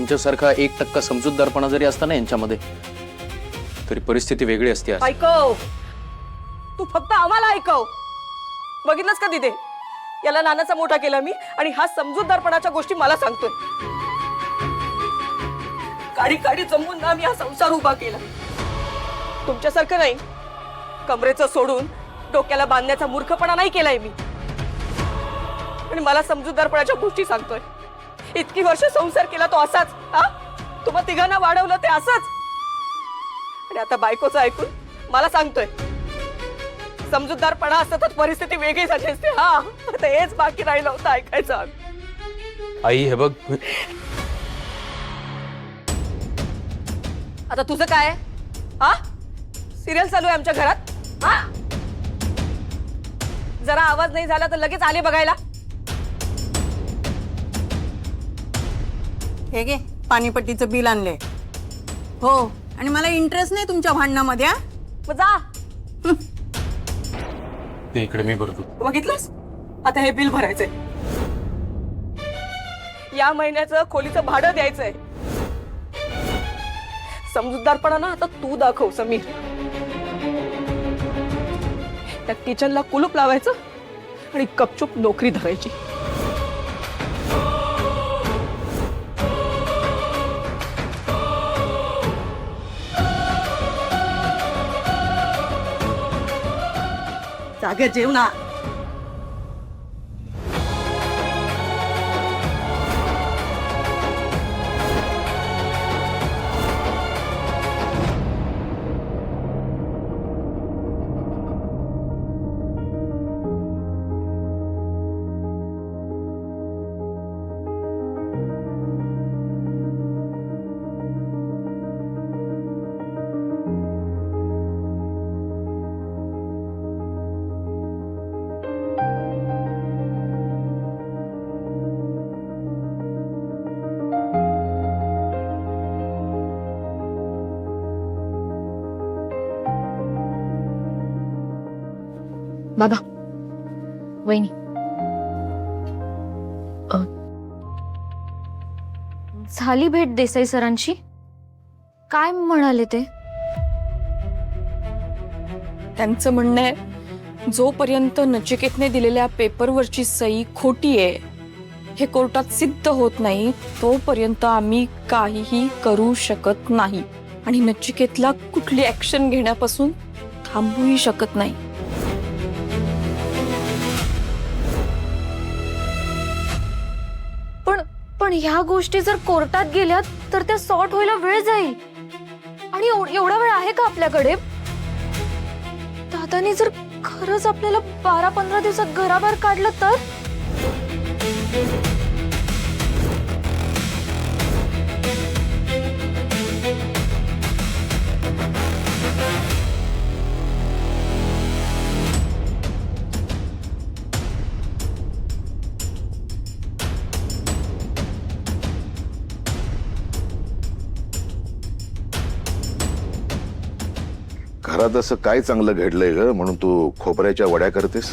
तुमच्यासारखा 1% समजूतदारपणा जरी असता ना यांच्यामध्ये तरी परिस्थिती वेगळी असते आज. ऐकव, तू फक्त आम्हाला ऐकव. बघितलंस का तिथे, याला लहानाचा मोठा केला मी आणि हा समजूतदारपणाच्या गोष्टी मला सांगतोय. काडी काडी जमून ना मी हा संसार उभा केला. तुमच्यासारखं नाही, कमरेचं सोडून डोक्याला बांधण्याचा मूर्खपणा नाही केलाय मी. आणि मला समजूतदारपणाच्या गोष्टी सांगतोय. इतकी वर्ष संसार केला तो असाच, हा? तुम्हा तिघांना वाढवलं ते असंच. आणि आता बायकोचं ऐकून मला सांगतोय समजूतदारपणा असता तर परिस्थिती वेगळी झाली असते. हा, आता हेच बाकी राहिलं होतं ऐकायचं. आई हे बघ, आता तुझं काय आहे? हा, सिरियल चालू आहे आमच्या घरात. हा, जरा आवाज नाही झाला तर लगेच आले बघायला. हे घे, पाणीपट्टीचं बिल आणले. हो, आणि मला इंटरेस्ट नाही तुमच्या भांडणामध्ये. मग जा. ते इकडे मी भरतो. बघितलंस, आता हे बिल भरायचंय. या महिन्याचं खोलीचं भाडं द्यायचंय. समजूतदारपणा ना आता तू दाखव समीर. त्या किचनला कुलूप लावायचं आणि गपचूप नोकरी धरायची. जागे जेव ना. बाबा, वहिनी, झाली भेट देसाई सरांची? काय म्हणाले ते? त्यांचं म्हणणं आहे, जोपर्यंत नचिकेतने दिलेल्या पेपरवरची सही खोटी आहे हे कोर्टात सिद्ध होत नाही तोपर्यंत आम्ही काहीही करू शकत नाही आणि नचिकेतला कुठली ऍक्शन घेण्यापासून थांबूही शकत नाही. पण ह्या गोष्टी जर कोर्टात गेल्या तर त्या सॉर्ट व्हायला वेळ जाईल. आणि एवढा वेळ आहे का आपल्याकडे? दादानी जर खरंच आपल्याला 12-15 दिवसात घराबाहेर काढलं तर? घरात असं काय चांगलं घडलंय ग म्हणून तू खोबऱ्याच्या वड्या करतेस?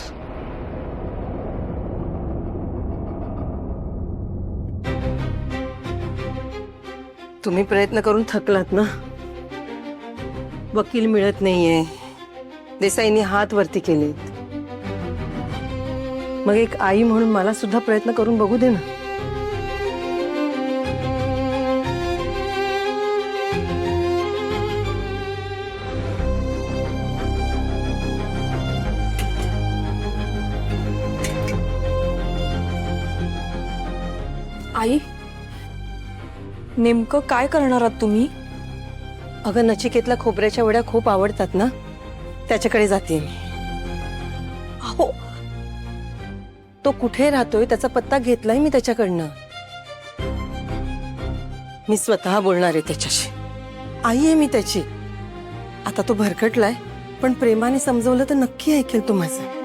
तुम्ही प्रयत्न करून थकलात ना. वकील मिळत नाहीये, देसाईंनी हात वरती केलेत. मग एक आई म्हणून मला सुद्धा प्रयत्न करून बघू दे ना. आई, नेमकं काय करणार आहात तुम्ही? अगं, नचिकेतला खोबऱ्याच्या वड्या खूप आवडतात ना, त्याच्याकडे जाते मी. अहो, तो कुठे राहतोय त्याचा पत्ता घेतलाय मी त्याच्याकडनं. मी स्वतः बोलणार आहे त्याच्याशी. आई आहे मी त्याची. आता तो भरकटलाय, पण प्रेमाने समजवलं तर नक्की ऐकेल तो माझं.